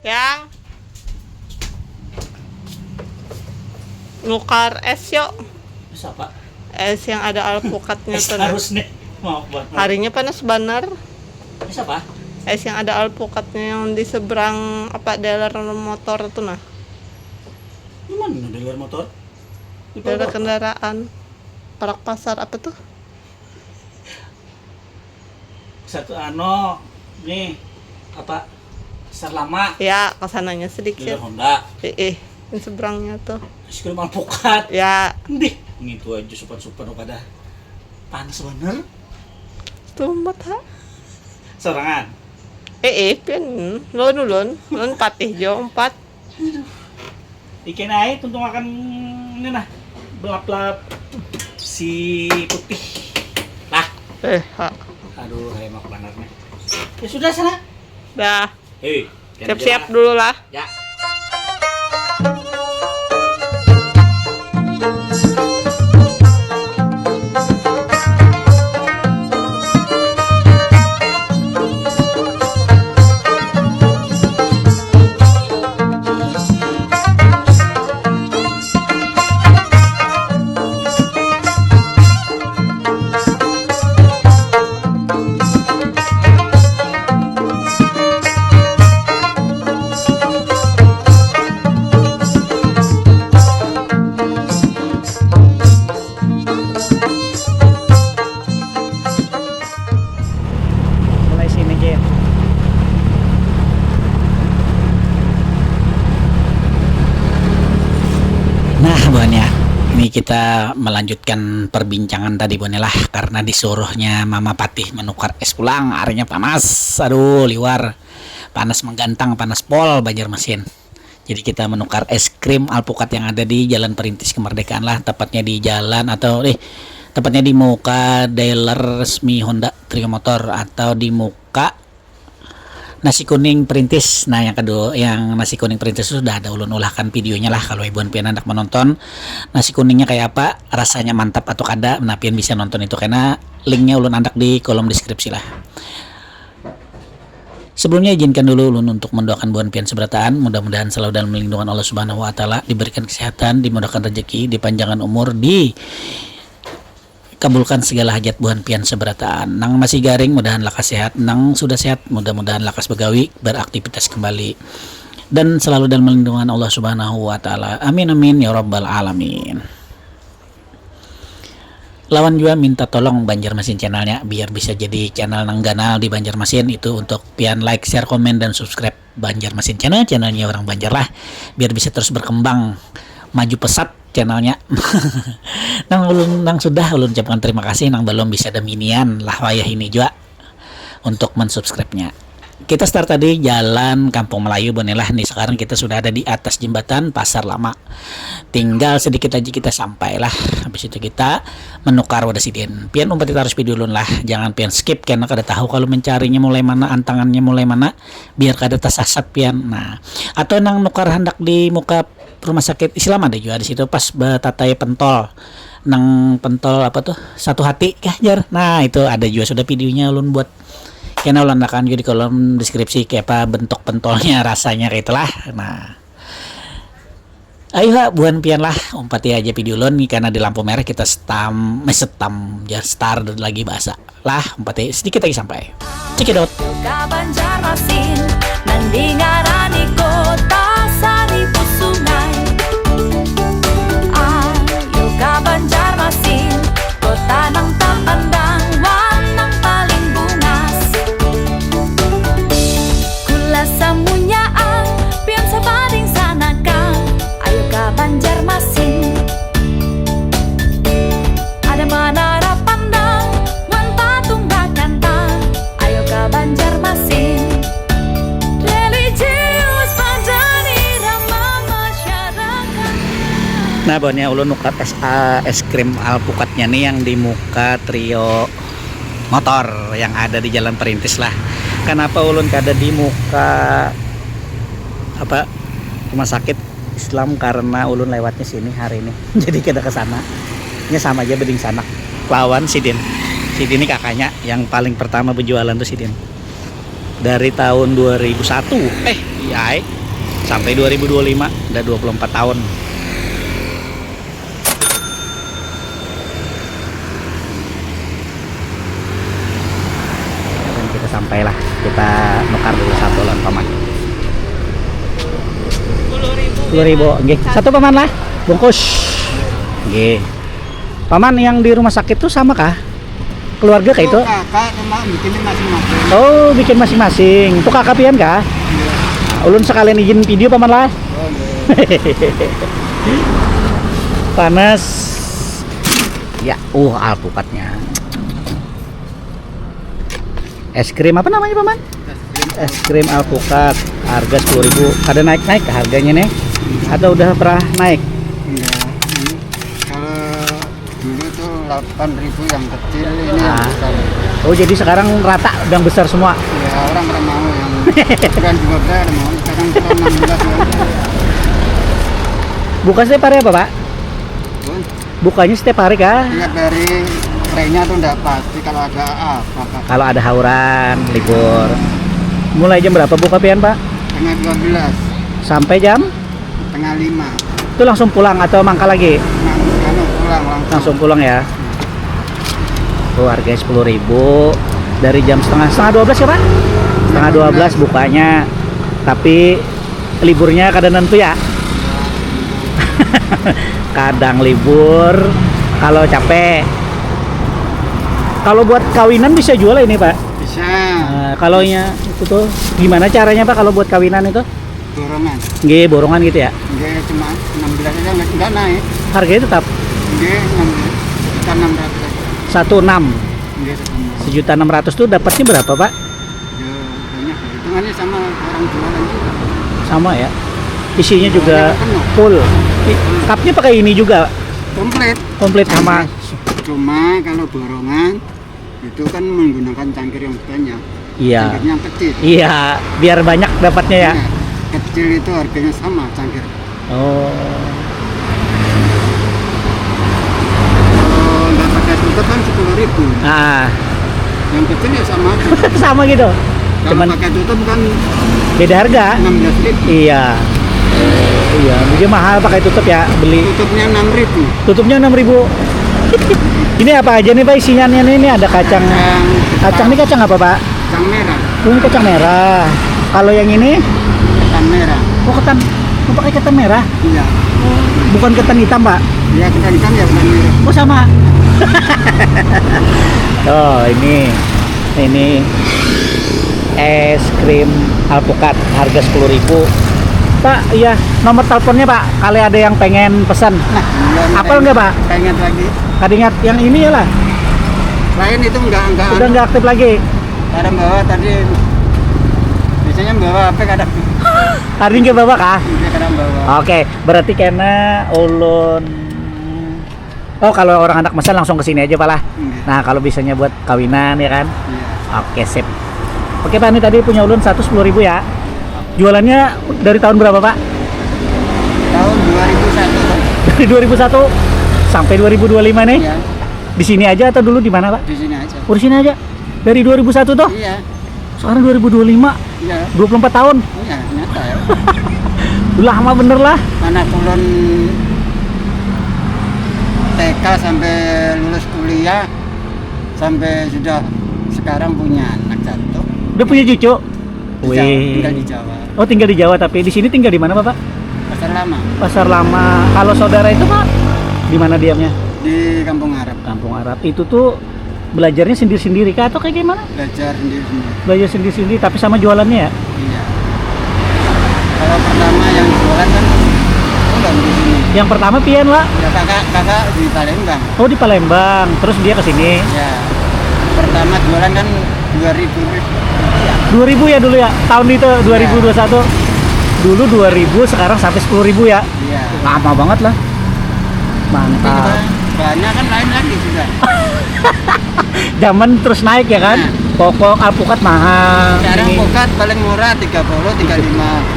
Yang nukar es yuk. Es apa? Es yang ada alpukatnya Es tuh. harus nih. Maaf banget. Harinya panas bener. Es apa? Es yang ada alpukatnya yang di seberang dealer motor tuh nah. Di mana dealer motor? Di Dealer Purwokerto. kendaraan. Parak pasar apa tuh? Satu nih apa? Pasar lama. Ya, kesananya Dealer sedikit. Honda. Yang seberangnya tuh. Es krim alpukat. Ya, Ndih, gitu aja supan-supan pada panas bener. tuh mata. Sorangan. Pian. Lon patih jo 4. Ikan air tuntung makan ini nah. Belap-belap si putih. Lah, Ha. aduh, emak bener nih. Ya sudah sana. Dah, Hei, siap-siap dulu lah. Ya. Mulai sini aja ya. Nah, Buannya, ini kita melanjutkan perbincangan tadi Buannya lah, karena disuruhnya Mama Patih menukar es pulang, airnya panas, aduh liwar, panas menggantang, panas pol Banjarmasin. Jadi kita menukar es krim alpukat yang ada di Jalan Perintis Kemerdekaan lah, tepatnya di jalan tepatnya di muka dealer resmi Honda Trio Motor atau di muka Nasi Kuning Perintis. Nah, yang kedua, yang Nasi Kuning Perintis itu sudah ada ulun-ulahkan videonya lah kalau ibuan pian anak menonton nasi kuningnya kayak apa, rasanya mantap atau kada, nah pian bisa nonton itu karena linknya ulun andak di kolom deskripsi lah. Sebelumnya izinkan dulu ulun untuk mendoakan buan pian seberataan, mudah-mudahan selalu dalam lindungan Allah Subhanahu wa taala, diberikan kesehatan, dimudahkan rezeki, dipanjangkan umur, kabulkan segala hajat buhan pian seberataan. Nang masih garing mudahan lakas sehat, nang sudah sehat mudah-mudahan lakas begawi beraktivitas kembali dan selalu dalam lindungan Allah Subhanahu wa taala. Amin amin ya rabbal alamin. Lawan juga minta tolong Banjarmasin channelnya biar bisa jadi channel nang ganal di Banjarmasin, itu untuk pian like, share, komen dan subscribe Banjarmasin channelnya orang Banjar lah, biar bisa terus berkembang maju pesat channelnya. nang sudah ulun ucapkan terima kasih, nang belum bisa deminian lah wayah ini juga untuk mensubscribe-nya. Kita start tadi jalan Kampung Melayu Bonelah nih, sekarang kita sudah ada di atas jembatan Pasar Lama, tinggal sedikit aja kita sampai lah. Habis itu kita menukar wadah sidin. Pian umpat kita harus video dulu lah, jangan pian skip karena kada tahu kalau mencarinya mulai mana, antangannya mulai mana, biar kada tersasat pian. Nah, atau nang nukar hendak di muka rumah sakit Islam ada juga di situ pas betatai pentol, nang pentol apa tuh Satu Hati jar. Nah, itu ada juga sudah videonya ulun buat, kena ulun akan juga di kolom deskripsi kayak apa bentuk pentolnya, rasanya kayak itulah. Nah, ayo lah buan pian lah umpati aja video ulun nih, karena di lampu merah kita setam ya start lagi bahasa lah, umpati sedikit lagi sampai cekidot. Banjarmasin nandingarani kota seribu sungai. Ayo ka Banjarmasin, kota nang terpandang wanang paling bungas. Kula samunyaan pian saparing sanaka. Ayo ka Banjarmasin, ada menara pandang wan patung bakantang. Ayo ka Banjarmasin, religius padani ramah masyarakat. Nah, Bonnya ulun nukar es krim alpukatnya nih yang di muka Trio Motor yang ada di Jalan Perintis lah. Kenapa ulun kada di muka apa rumah sakit Islam, karena ulun lewatnya sini hari ini. Jadi kita ke sana. Ini sama aja beding sanak lawan Sidin. Sidin ini kakaknya yang paling pertama berjualan tuh Sidin. dari tahun 2001. Iya, sampai 2025 udah 24 tahun. Dan kita sampailah, kita nukar dulu satu lawan paman. 10.000. Nggih. Satu paman lah. Bungkus. Nggih. Paman yang di rumah sakit tuh sama kah? Keluarga kayak itu? Kakak cuma bikinnya masing-masing. Oh, bikin masing-masing. Itu kakak pian kah? Ulun sekalian izin video paman lah. Panas. Ya, alpukatnya. Es krim apa namanya paman? Es krim alpukat. Harga 10.000. Kada naik-naik ke harganya nih? Atau udah pernah naik? Enggak. Kalau dulu tuh 8.000 yang kecil, ini yang Ah. besar. Oh, jadi sekarang rata yang besar semua. Ya orang pada mau yang bukan 12 ada mau. Sekarang kita 16 ya. Buka setiap hari apa, Pak? Pun, Bukanya setiap hari kah? tiap dari trennya tuh enggak pasti kalau ada apa. Kalau ada hauran, libur. Mulai jam berapa buka pian, Pak? Tengah 12, Sampai jam? tengah 5. Itu langsung pulang atau mangkal lagi? Pulang Langsung pulang ya. Tuh harganya 10.000 dari jam setengah 12 ya, Pak? Setengah 12 bukanya. Tapi liburnya kadang nentu ya. Kadang libur kalau capek. Kalau buat kawinan bisa jual ini, Pak. Bisa Nah, kalau nya itu tuh gimana caranya, Pak, kalau buat kawinan itu? dorongan. Nggih, borongan gitu ya. Enggak cuma 16 aja enggak naik. Harganya tetap Enggak 16. Kita 600 aja. 1,6. Enggak ketemu. 1.600.000 tuh dapatnya berapa, Pak? Ya banyak. Hitungannya sama orang jualan juga. Sama ya. Isinya juga Penuh. full. Cupnya pakai ini juga, Komplit sama. Cuma kalau borongan itu kan menggunakan cangkir yang banyak. Iya. Cangkirnya yang kecil. Iya, biar banyak dapatnya ya. Nah, kecil itu harganya sama cangkir. Oh. Kalau nggak pakai tutup kan 10.000. Nah, Yang kecil ya sama aja. sama gitu. Kalau Cuman pakai tutup kan beda harga. 16.000. Iya. Iya, dia mahal pakai tutup ya, beli. Tutupnya 6.000. Tutupnya 6.000. Ini apa aja nih, Pak, isinya ini ada kacang. Kacang ini kacang apa, Pak? Kacang merah. Oh, ini kacang merah. Kalau yang ini, Ketan merah. oh ketan, oh, pakai ketan merah. Iya. Bukan ketan hitam, Pak. Iya ketan hitam ya ketan merah. Oh, sama. Oh, ini es krim alpukat harga 10.000. Pak, iya, nomor teleponnya, Pak. Kali ada yang pengen pesan. Nah, iya, Apal nggak, Pak? Pengen lagi. Kada ingat yang ini ya lah. Lain itu enggak Udah nggak aktif lagi. kadang bawa tadi biasanya bawa apa kadang Hari ini nggak bawa kah? dia kadang bawa. Oke, berarti karena ulun. Oh, kalau orang anak mesen langsung ke sini aja, Pak lah. Enggak. Nah, kalau bisanya buat kawinan ya kan. Iya. Oke, sip. Oke, Pak, ini tadi punya ulun 10.000 ya. Jualannya dari tahun berapa, Pak? Tahun 2001 Pak. Dari 2001 sampai 2025 nih. Iya, Di sini aja atau dulu di mana, Pak? di sini aja. Oh, di sini aja. Dari 2001 tuh. Iya, Sekarang 2025, iya, 24 tahun. iya, nyata ya. Udah lama bener lah. Anak ulun TK sampai lulus kuliah sampai sudah sekarang punya anak satu. Udah punya cucu. Di Jawa, tinggal di Jawa. Oh, tinggal di Jawa, tapi di sini tinggal di mana, Pak? Pasar lama Pasar Lama. Kalau saudara itu, Pak, di mana diamnya? di Kampung Arab. Kampung Arab. Itu tuh belajarnya sendiri-sendiri kah atau kayak gimana? Belajar sendiri. Belajar sendiri-sendiri tapi sama jualannya ya? Iya. Kalau pertama yang jualan kan udah di sini. Yang pertama pian lah. Ya kakak di Palembang. Oh, di Palembang. Terus dia ke sini. Ya. Pertama jualan kan 2.000. 2000 ya dulu ya. Tahun itu 2021. Dulu 2000, sekarang sampai 10.000 ya. Iya. Lama banget lah. Tapi Mantap. banyak kan lain lagi juga. Zaman terus naik ya kan? Pokok alpukat mahal. Sekarang Ini. pokat paling murah 30, 35.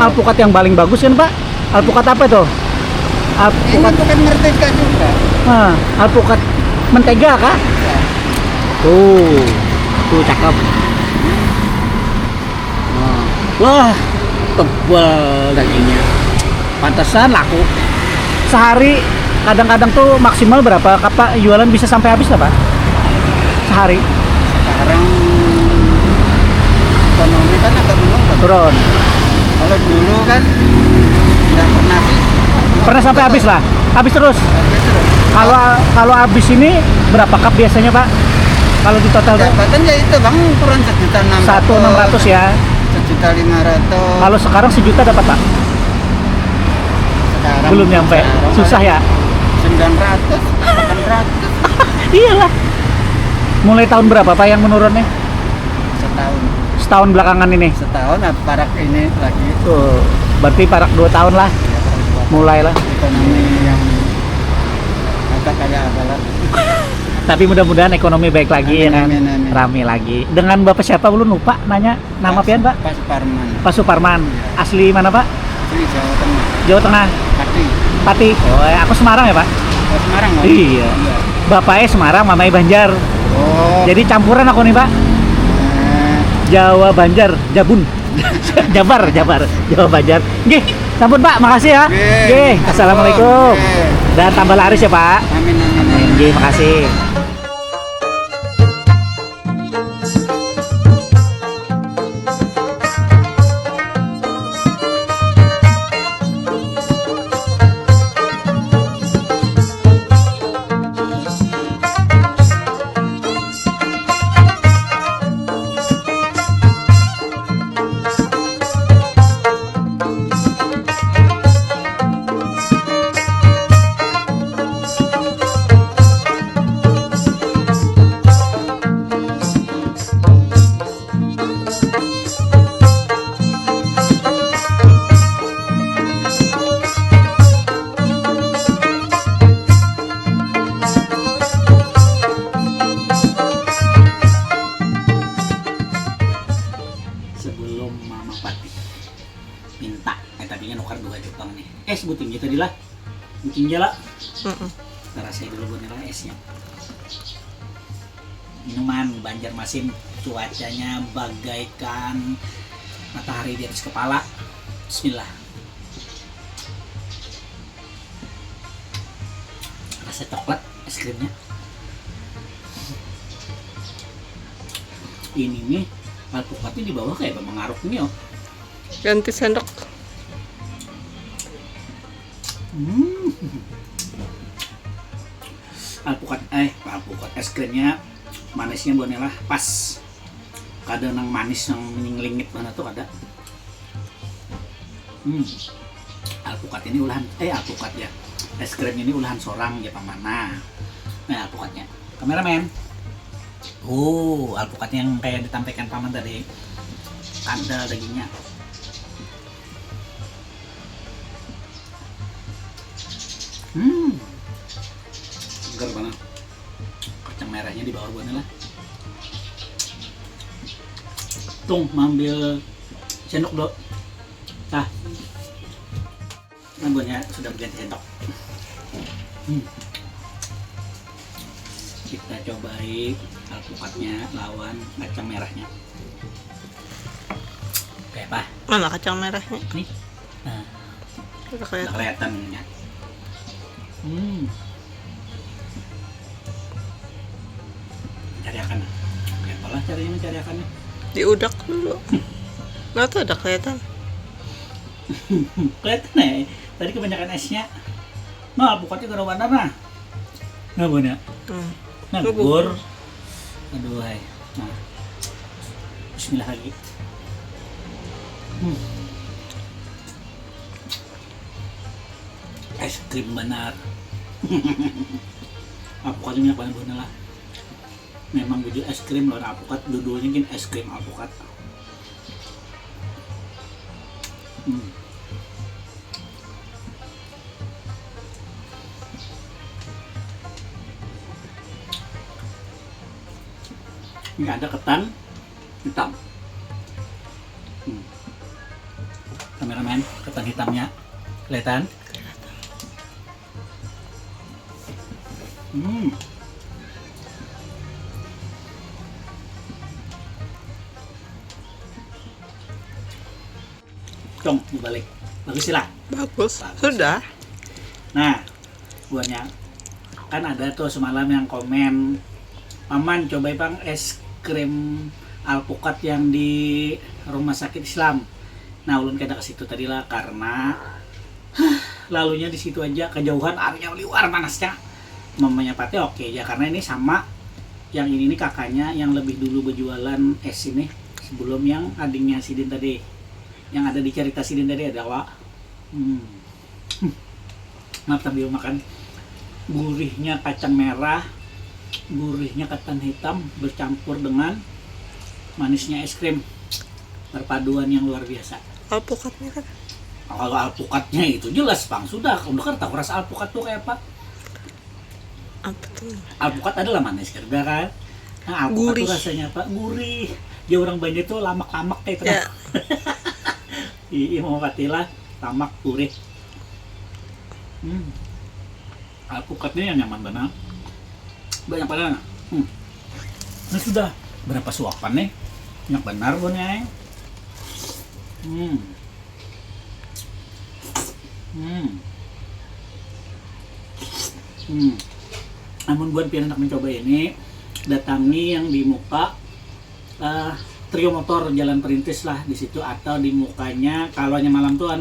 Alpukat yang paling bagus kan, Pak? Alpukat apa tuh? Ini Alpukat bukan merdeka juga. alpukat mentega kah? Ya. Tuh cakep. Wah, tebal dagingnya. Pantesan laku. Sehari kadang-kadang tuh maksimal berapa kapal jualan bisa sampai habis lah, Pak? Sehari Sekarang ekonomi kan agak menurun. turun. Kalau dulu kan nggak pernah sih. Pernah sampai habis lah. Habis terus. Habis terus. Kalau habis ini berapa cup biasanya, Pak? Kalau di total tuh Pendapatan ya itu bang kurang 1.600.000. 1.600 ya. 1.500.000. Kalau sekarang 1 juta dapat, Pak? Sekarang Belum nyampe. sekarang Susah ya. 900, 800 Iyalah. Mulai tahun berapa, Pak, yang menurunnya? setahun. Setahun belakangan ini. Setahun parak ini lagi Tuh, berarti parak 2 tahun lah. ya, buat Mulailah. ekonomi yang agak kayak adalah Tapi mudah-mudahan ekonomi baik lagi ya Amin, kan. amin, amin. Rame lagi. Dengan Bapak siapa belum lupa nanya nama pian, Pak? Pak Suparman. Pak Suparman. Asli mana, Pak? Asli Jawa Tengah. Jawa Tengah. Pati. Pati. Oh, aku Semarang ya, Pak? Oh, Semarang Bang? Iya. Bapaknya Semarang, mamanya Banjar. Oh. Jadi campuran aku nih, Pak. Jawa Banjar, Jabun. Jabar, Jawa Banjar. Nggih, sampun Pak, makasih ya. Nggih, assalamualaikum. Nggih. Dan tambah laris ya, Pak. Amin amin. amin. Nggih, makasih. Sebelum Mama Pati minta, tadinya nukar 2 Jepang nih. Sebutin gitu tadi lah. Bikin jala. Kita rasain dulu bonela esnya. Minuman Banjarmasin, cuacanya bagaikan matahari di atas kepala. Bismillah. Rasa coklat es krimnya. Ini nih alpukatnya di bawah kayak mengaruk nih, oh. Ganti sendok. Alpukat es krimnya manisnya bonela pas. Kadang nang manis yang ngelingit mana tuh ada. Alpukat ini alpukat ya. Es krim ini ulahan sorang ya pamana. Nah, alpukatnya. Kameramen. Alpukat yang kayak ditampilkan paman tadi. Kandal dagingnya. Segar banget. Kacang merahnya di bawah bonela. Tung, ambil sendok dok. Nah, bonnya sudah berganti sendok. Kita cobain alpukatnya lawan kacang merahnya. Kayak apa? Mana kacang merahnya? Nih. Nah, Udah udah kelihatan. kelihatan ya. Cari akan. Kayak apa lah caranya mencari akannya? Diudak dulu. Nah tuh udah kelihatan. Kelihatan ya. Tadi kebanyakan esnya. Nah, alpukatnya gak warna nah. Nggak bener. Nah, gugur. Aduh, hai. Nah. Bismillah lagi. Es krim benar. Alpukatnya minyak banget bener lah. Memang baju es krim lawan alpukat, dudulnya kan es krim alpukat. Ini ada ketan hitam. Kameramen, ketan hitamnya kelihatan? Cong, balik. Bagus sih lah. Bagus. Bagus. Sudah. Nah, buahnya kan ada tuh semalam yang komen, Paman cobain Bang es krim alpukat yang di rumah sakit Islam. Nah, ulun kada ke situ tadi lah karena lalunya di situ aja kejauhan airnya liwar panasnya. Mamanya Pate oke ya karena ini sama yang ini nih kakaknya yang lebih dulu berjualan es ini sebelum yang adiknya Sidin tadi. Yang ada di cerita Sidin tadi ada Wak. Mantap sambil makan. Gurihnya kacang merah, gurihnya ketan hitam bercampur dengan manisnya es krim. Perpaduan yang luar biasa. Alpukatnya kan. Kalau alpukatnya itu jelas Bang, sudah kan tahu rasa alpukat tuh kayak apa? Apa tuh? Alpukat adalah manis kan? Nah, alpukat Gurih. tuh rasanya apa? Gurih. Dia orang banyak tuh lamak-lamak kayak itu. Ya. Iya mau patilah tamak gurih. Alpukatnya yang nyaman benar. Banyak padahal. Ini sudah berapa suapan nih? Yang benar punya. Namun buat pian hendak mencoba ini, datangi yang di muka Trio Motor Jalan Perintis lah di situ atau di mukanya kalau hanya malam tuh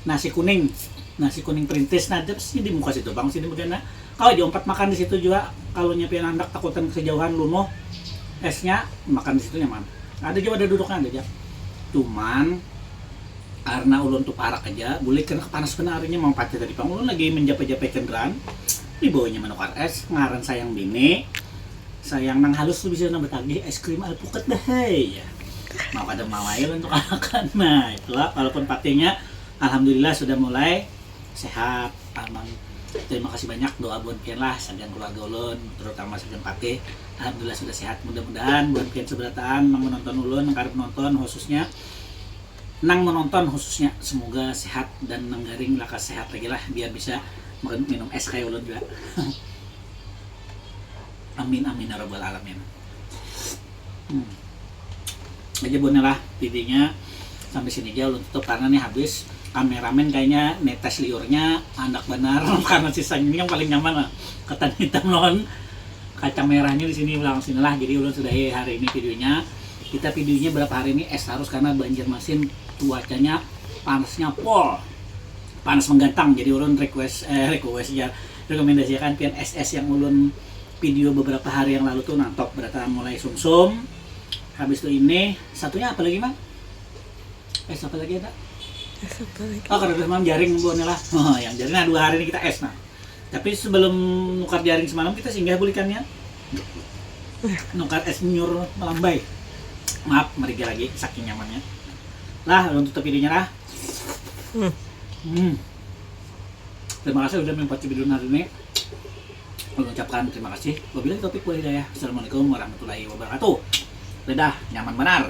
nasi kuning Perintis. Nah terus di muka situ Bang sini begini. Kalau diompat makan di situ juga kalau pian hendak takutan kejauhan luno esnya makan di situ nyaman. Ada juga ada duduknya aja. Cuman karena ulun tuh parak aja, boleh kena panas benarnya mau pakai tadi Bang. Ulun lagi menjapai-japai kendaraan di bawahnya menukar es ngaran sayang bini. Sayang nang halus tuh bisa nambah tagih es krim alpukat dah ya. Mau ada mawai untuk akan. Nah, itulah walaupun patinya alhamdulillah sudah mulai sehat, aman. Terima kasih banyak doa buat pian lah sajian keluarga ulun terutama sajian pati. Alhamdulillah sudah sehat. Mudah-mudahan buat pian seberataan nang menonton ulun, nang karep nonton khususnya semoga sehat dan nang garing lakas sehat lagi lah biar bisa minum es kayak ulun juga. Amin amin ya rabbal alamin. Aja lah videonya sampai sini aja ulun tutup karena nih habis kameramen kayaknya netes liurnya anak benar karena sisanya ini yang paling nyaman lah ketan hitam non kacang merahnya di sini ulang sini lah. Jadi ulun sudahi hari ini videonya. Kita videonya berapa hari ini es harus karena Banjarmasin cuacanya panasnya pol panas menggantang. Jadi ulun request ya rekomendasikan pian es yang ulun video beberapa hari yang lalu tuh nantok berarti mulai sumsum. Habis itu ini satunya apa lagi Bang? Es apa lagi ada? Es apa lagi? Oh karena semalam jaring buahnya lah. Oh yang jaring nah 2 hari ini kita es nah. Tapi sebelum nukar jaring semalam kita singgah bulikannya. Nukar es nyur melambai. Maaf meriga lagi saking nyamannya. Lah untuk tutup videonya lah. Terima kasih sudah mengikuti video hari ini. Mengucapkan terima kasih. Wabillahi taufik wal hidayah. Assalamualaikum warahmatullahi wabarakatuh. Dadah, nyaman benar.